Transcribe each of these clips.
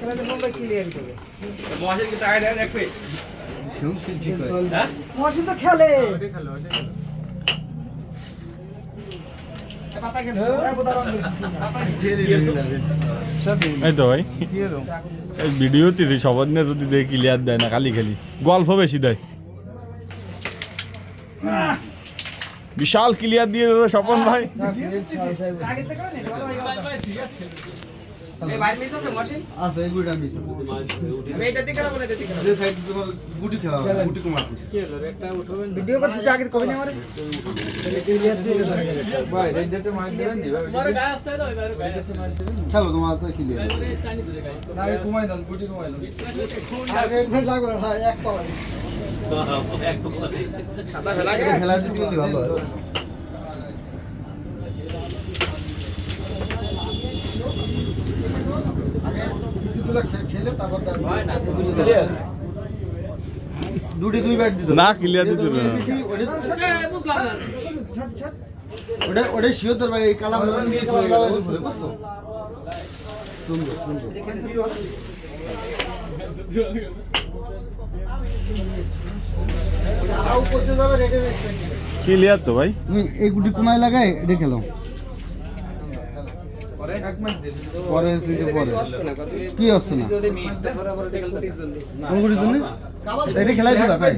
খেলাতে বললে ক্লিয়ার হবে মহাশয় কি টাকা দেয় দেখবে শুনছি ঠিক হয় হ্যাঁ মহসিন তো খেলে পাতা খেলে এই তো ভাই এই ভিডিওতে সবার নিয়ে যদি দেখে ক্লিয়ার দেয় না খালি খালি গল্প বেশি দেয় বিশাল ক্লিয়ার দিয়ে দেবে স্বপন ভাই এই ভাই মিস আছে মহসিন আছে এই গুড়া মিস আছে আমি এটা দিকে না বলে দিকে যে সাইড তোমার গুটি খেলা গুটি কমাতেছে ভিডিও করছিস আগে কবে না আমারে ভাই রেঞ্জারটা মার দিবেন দি তোমার গায়ে আসতে দাও এবারে গায়ে আসতে মার দিবেন খেলো তোমার তো কি দিয়ে টানি ধরে গায়ে না কমাই দাও গুটি কমাই দাও আগে একবার লাগো না এক পাওয়া সাদা ফেলা এটা খেলা দিতে কিন্তু ভালো হয় আগে কিছুগুলো খেলে তারপর দুটি দুই ব্যাট দিত না ক্লিয়ার দিতে পারবে না বুঝলাম না ওটা ওটা শিওর ভাই এই কালাম নিয়ে কালাম বুঝছো সুন্দর সুন্দর আউ করতে যাবে রেডে ক্লিয়ার তো ভাই তুমি এই গুটি কোনায় লাগাই এটা খেলো পরে এক মিনিট দে পরে থেকে পরে কি হচ্ছে না ওটা মিস তারপর আবার এটা খেলতে জন্য কোন গুটির জন্য এটা খেলাই দিবা তাই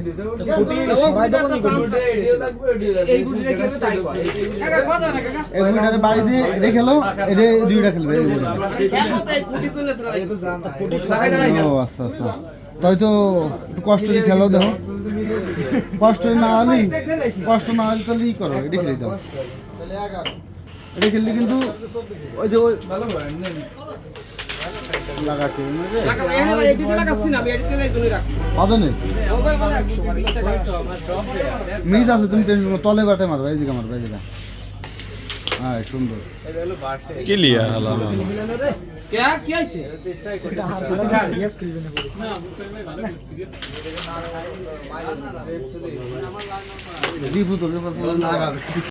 গুটি সবাই তো বনি গুটি এডিও লাগবে এই গুটিটা খেলবে তাই কয় কাকা কথা না কাকা এই গুটিটারে বাড়ি দিয়ে এটা খেলো এটা দুইটা খেলবে এই দুইটা। কেন তাই গুটি জন্য না গুটি সবাই দাঁড়াই ও আচ্ছা আচ্ছা তাই তো একটু কষ্ট করে খেলো দেখো কষ্ট না হলে কষ্ট না হলে তাহলে ই করো এটা খেলে দাও এটা খেললে কিন্তু ওই যে ওই ভালো হয় না লাগাতে হবে না রে। কাকা এখানে ভাই এডিতে লাগাচ্ছি না আমি এডিতে নাই জন্য রাখছি হবে না ওভার মানে 100 বার ইচ্ছা করে মিস আছে তুমি টেনশন করো তলে বাটে মারবা এই দিকে মারবা এই দিকে হ্যাঁ সুন্দর ক্লিয়ার হলো क्या क्या है यस खेलबे ना না মুসাই ভাই ভালো সিরিয়াস দীপু তোর লাগাবে